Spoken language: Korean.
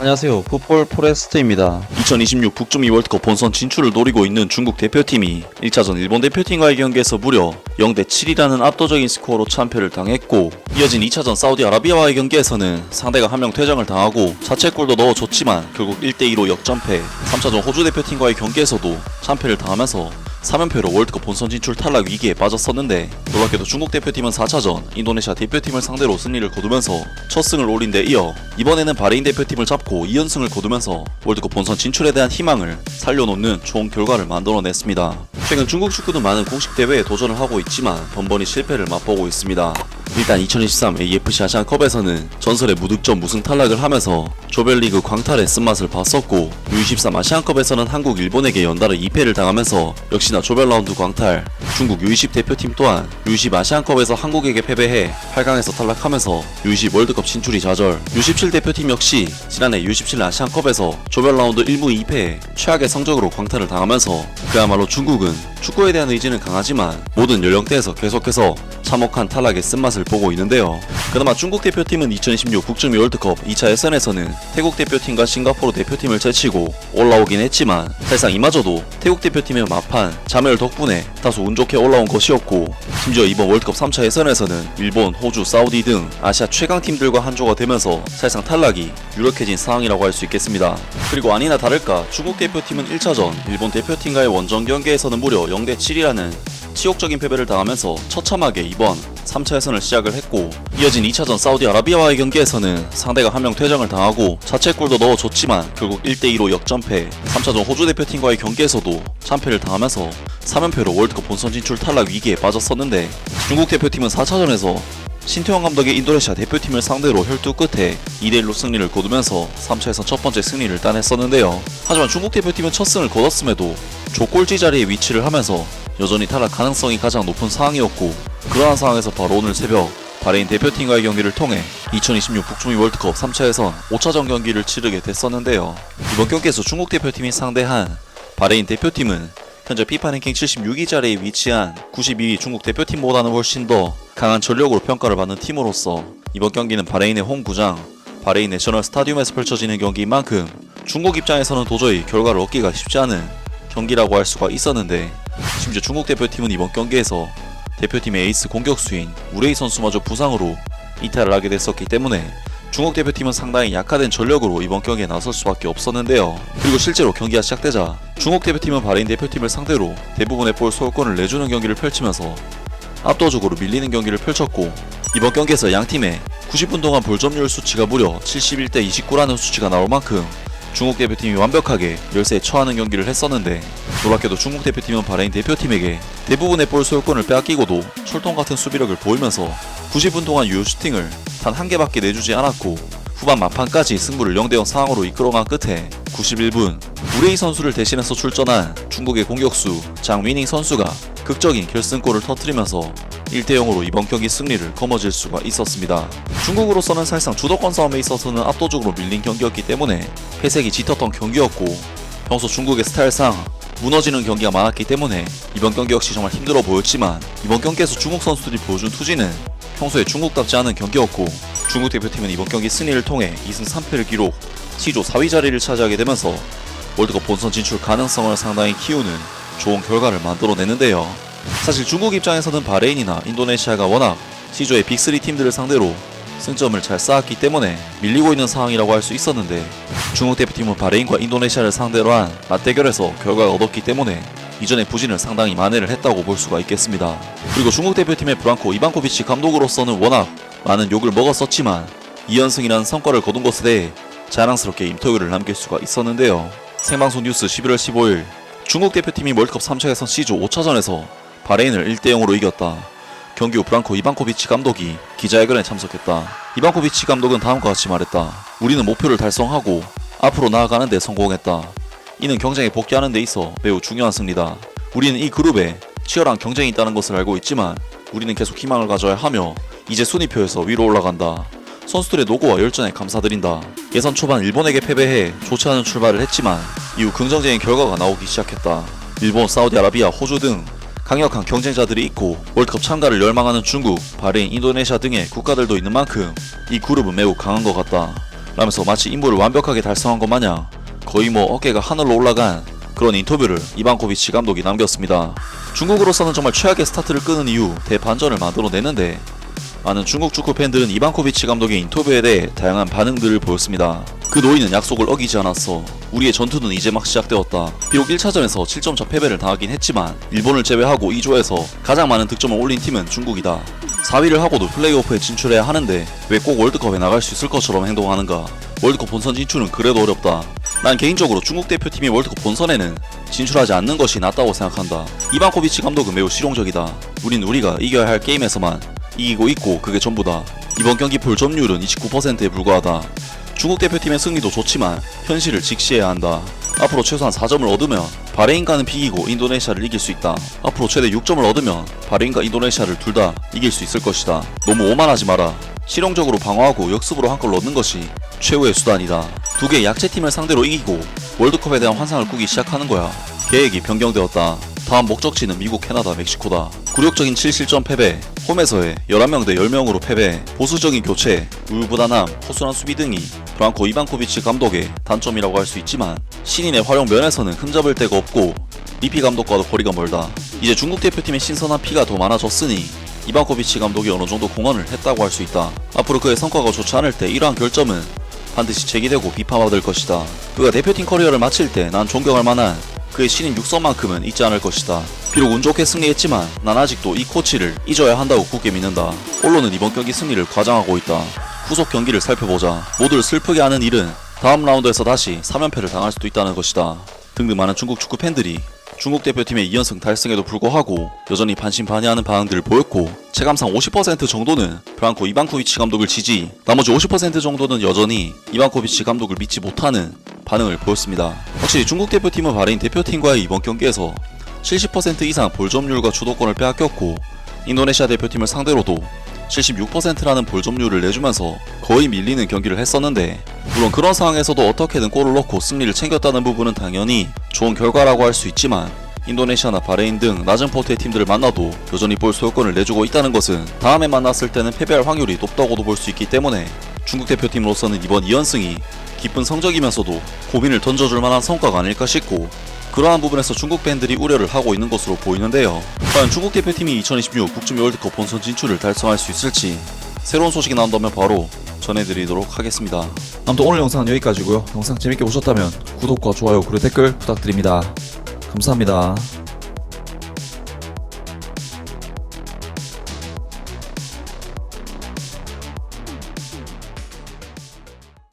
안녕하세요. 풋볼 포레스트입니다. 2026 북중미 월드컵 본선 진출을 노리고 있는 중국 대표팀이 1차전 일본 대표팀과의 경기에서 무려 0대7이라는 압도적인 스코어로 참패를 당했고, 이어진 2차전 사우디아라비아와의 경기에서는 상대가 한 명 퇴장을 당하고 자책골도 넣어줬지만 결국 1대2로 역전패, 3차전 호주 대표팀과의 경기에서도 참패를 당하면서 3연패로 월드컵 본선 진출 탈락 위기에 빠졌었는데, 놀랍게도 중국 대표팀은 4차전 인도네시아 대표팀을 상대로 승리를 거두면서 첫 승을 올린 데 이어 이번에는 바레인 대표팀을 잡고 2연승을 거두면서 월드컵 본선 진출에 대한 희망을 살려놓는 좋은 결과를 만들어냈습니다. 최근 중국 축구는 많은 공식 대회에 도전을 하고 있지만 번번이 실패를 맛보고 있습니다. 일단 2023 AFC 아시안컵에서는 전설의 무득점 무승 탈락을 하면서 조별리그 광탈의 쓴맛을 봤었고, U23 아시안컵에서는 한국 일본에게 연달아 2패를 당하면서 역시나 조별라운드 광탈, 중국 U20 대표팀 또한 U20 아시안컵에서 한국에게 패배해 8강에서 탈락하면서 U20 월드컵 진출이 좌절, U17 대표팀 역시 지난해 U17 아시안컵에서 조별라운드 1무 2패에 최악의 성적으로 광탈을 당하면서 그야말로 중국은 축구에 대한 의지는 강하지만 모든 연령대에서 계속해서 참혹한 탈락의 쓴맛을 보고 있는데요. 그나마 중국 대표팀은 2026 북중미 월드컵 2차 예선에서는 태국 대표팀과 싱가포르 대표팀을 제치고 올라오긴 했지만 사실상 이마저도 태국 대표팀의 마판, 자멸 덕분에 다소 운 좋게 올라온 것이었고, 심지어 이번 월드컵 3차 예선에서는 일본, 호주, 사우디 등 아시아 최강팀들과 한조가 되면서 사실상 탈락이 유력해진 상황이라고 할 수 있겠습니다. 그리고 아니나 다를까 중국 대표팀은 1차전 일본 대표팀과의 원정 경기에서는 무려 0대7이라는 치욕적인 패배를 당하면서 처참하게 이번 3차 예선을 시작을 했고, 이어진 2차전 사우디아라비아와의 경기에서는 상대가 한 명 퇴장을 당하고 자책골도 넣어줬지만 결국 1대2로 역전패, 3차전 호주 대표팀과의 경기에서도 참패를 당하면서 3연패로 월드컵 본선 진출 탈락 위기에 빠졌었는데, 중국 대표팀은 4차전에서 신태용 감독의 인도네시아 대표팀을 상대로 혈투 끝에 2대1로 승리를 거두면서 3차에서 첫 번째 승리를 따냈었는데요. 하지만 중국 대표팀은 첫 승을 거뒀음에도 조꼴찌 자리에 위치를 하면서 여전히 탈락 가능성이 가장 높은 상황이었고, 그러한 상황에서 바로 오늘 새벽 바레인 대표팀과의 경기를 통해 2026 북중미 월드컵 3차 예선 5차전 경기를 치르게 됐었는데요. 이번 경기에서 중국 대표팀이 상대한 바레인 대표팀은 현재 피파 랭킹 76위 자리에 위치한 92위 중국 대표팀보다는 훨씬 더 강한 전력으로 평가를 받는 팀으로서 이번 경기는 바레인의 홈구장 바레인 내셔널 스타디움에서 펼쳐지는 경기인 만큼 중국 입장에서는 도저히 결과를 얻기가 쉽지 않은 경기라고 할 수가 있었는데, 심지어 중국 대표팀은 이번 경기에서 대표팀의 에이스 공격수인 우레이 선수마저 부상으로 이탈을 하게 됐었기 때문에 중국 대표팀은 상당히 약화된 전력으로 이번 경기에 나설 수밖에 없었는데요. 그리고 실제로 경기가 시작되자 중국 대표팀은 바레인 대표팀을 상대로 대부분의 볼 소유권을 내주는 경기를 펼치면서 압도적으로 밀리는 경기를 펼쳤고, 이번 경기에서 양팀의 90분 동안 볼 점유율 수치가 무려 71대 29라는 수치가 나올 만큼 중국 대표팀이 완벽하게 열세에 처하는 경기를 했었는데, 놀랍게도 중국 대표팀은 바레인 대표팀에게 대부분의 볼 소유권을 빼앗기고도 철통같은 수비력을 보이면서 90분 동안 유효 슈팅을 단 한 개밖에 내주지 않았고, 후반 막판까지 승부를 0대0 상황으로 이끌어간 끝에 91분 우레이 선수를 대신해서 출전한 중국의 공격수 장 위닝 선수가 극적인 결승골을 터뜨리면서 1대0으로 이번 경기 승리를 거머쥘 수가 있었습니다. 중국으로서는 사실상 주도권 싸움에 있어서는 압도적으로 밀린 경기였기 때문에 패색이 짙었던 경기였고, 평소 중국의 스타일상 무너지는 경기가 많았기 때문에 이번 경기 역시 정말 힘들어 보였지만, 이번 경기에서 중국 선수들이 보여준 투지는 평소에 중국답지 않은 경기였고, 중국 대표팀은 이번 경기 승리를 통해 2승 3패를 기록, C조 4위 자리를 차지하게 되면서 월드컵 본선 진출 가능성을 상당히 키우는 좋은 결과를 만들어내는데요. 사실 중국 입장에서는 바레인이나 인도네시아가 워낙 C조의 빅3 팀들을 상대로 승점을 잘 쌓았기 때문에 밀리고 있는 상황이라고 할 수 있었는데, 중국 대표팀은 바레인과 인도네시아를 상대로 한 맞대결에서 결과를 얻었기 때문에 이전의 부진을 상당히 만회를 했다고 볼 수가 있겠습니다. 그리고 중국 대표팀의 브랑코 이반코비치 감독으로서는 워낙 많은 욕을 먹었었지만 2연승이라는 성과를 거둔 것에 대해 자랑스럽게 인터뷰를 남길 수가 있었는데요. 생방송 뉴스 11월 15일 중국 대표팀이 월드컵 3차 예선 C조 5차전에서 바레인을 1대0으로 이겼다. 경기 후 브랑코 이반코비치 감독이 기자회견에 참석했다. 이반코비치 감독은 다음과 같이 말했다. 우리는 목표를 달성하고 앞으로 나아가는 데 성공했다. 이는 경쟁에 복귀하는 데 있어 매우 중요한 승리다. 우리는 이 그룹에 치열한 경쟁이 있다는 것을 알고 있지만 우리는 계속 희망을 가져야 하며 이제 순위표에서 위로 올라간다. 선수들의 노고와 열정에 감사드린다. 예선 초반 일본에게 패배해 좋지 않은 출발을 했지만 이후 긍정적인 결과가 나오기 시작했다. 일본, 사우디아라비아, 호주 등 강력한 경쟁자들이 있고 월드컵 참가를 열망하는 중국, 바레인, 인도네시아 등의 국가들도 있는 만큼 이 그룹은 매우 강한 것 같다. 라면서 마치 임무를 완벽하게 달성한 것 마냥 거의 어깨가 하늘로 올라간 그런 인터뷰를 이반코비치 감독이 남겼습니다. 중국으로서는 정말 최악의 스타트를 끄는 이후 대반전을 만들어내는데 많은 중국 축구 팬들은 이반코비치 감독의 인터뷰에 대해 다양한 반응들을 보였습니다. 그 노인은 약속을 어기지 않았어. 우리의 전투는 이제 막 시작되었다. 비록 1차전에서 7점차 패배를 당하긴 했지만 일본을 제외하고 2조에서 가장 많은 득점을 올린 팀은 중국이다. 4위를 하고도 플레이오프에 진출해야 하는데 왜 꼭 월드컵에 나갈 수 있을 것처럼 행동하는가. 월드컵 본선 진출은 그래도 어렵다. 난 개인적으로 중국 대표팀이 월드컵 본선에는 진출하지 않는 것이 낫다고 생각한다. 이반코비치 감독은 매우 실용적이다. 우리가 이겨야 할 게임에서만 이기고 있고 그게 전부다. 이번 경기 볼점률은 29%에 불과하다. 중국 대표팀의 승리도 좋지만 현실을 직시해야 한다. 앞으로 최소한 4점을 얻으면 바레인과는 비기고 인도네시아를 이길 수 있다. 앞으로 최대 6점을 얻으면 바레인과 인도네시아를 둘 다 이길 수 있을 것이다. 너무 오만하지 마라. 실용적으로 방어하고 역습으로 한 골 넣는 것이 최후의 수단이다. 두 개의 약체팀을 상대로 이기고 월드컵에 대한 환상을 꾸기 시작하는 거야. 계획이 변경되었다. 다음 목적지는 미국, 캐나다, 멕시코다. 굴욕적인 7실점 패배, 홈에서의 11명 대 10명으로 패배, 보수적인 교체, 우유부단함, 허술한 수비 등이 프랑코 이반코비치 감독의 단점이라고 할 수 있지만 신인의 활용 면에서는 흠잡을 데가 없고 리피 감독과도 거리가 멀다. 이제 중국 대표팀의 신선한 피가 더 많아졌으니 이반코비치 감독이 어느 정도 공헌을 했다고 할 수 있다. 앞으로 그의 성과가 좋지 않을 때 이러한 결점은 반드시 제기되고 비판받을 것이다. 그가 대표팀 커리어를 마칠 때 난 존경할 만한 그의 신인 육성만큼은 잊지 않을 것이다. 비록 운 좋게 승리했지만 난 아직도 이 코치를 잊어야 한다고 굳게 믿는다. 언론은 이번 경기 승리를 과장하고 있다. 후속 경기를 살펴보자. 모두를 슬프게 하는 일은 다음 라운드에서 다시 3연패를 당할 수도 있다는 것이다. 등등 많은 중국 축구 팬들이 중국 대표팀의 2연승 달성에도 불구하고 여전히 반신반의하는 반응들을 보였고 체감상 50% 정도는 프랑코 이반코비치 감독을 지지, 나머지 50% 정도는 여전히 이반코비치 감독을 믿지 못하는 반응을 보였습니다. 확실히 중국 대표팀은 바레인 대표팀과의 이번 경기에서 70% 이상 볼점률과 주도권을 빼앗겼고 인도네시아 대표팀을 상대로도 76%라는 볼점률을 내주면서 거의 밀리는 경기를 했었는데 물론 그런 상황에서도 어떻게든 골을 넣고 승리를 챙겼다는 부분은 당연히 좋은 결과라고 할 수 있지만 인도네시아나 바레인 등 낮은 포트의 팀들을 만나도 여전히 볼 소유권을 내주고 있다는 것은 다음에 만났을 때는 패배할 확률이 높다고도 볼 수 있기 때문에 중국 대표팀으로서는 이번 2연승이 기쁜 성적이면서도 고민을 던져줄 만한 성과가 아닐까 싶고 그러한 부분에서 중국 팬들이 우려를 하고 있는 것으로 보이는데요. 과연 중국 대표팀이 2026 북중미 월드컵 본선 진출을 달성할 수 있을지 새로운 소식이 나온다면 바로 전해드리도록 하겠습니다. 아무튼 오늘 영상은 여기까지고요. 영상 재밌게 보셨다면 구독과 좋아요 그리고 댓글 부탁드립니다. 감사합니다.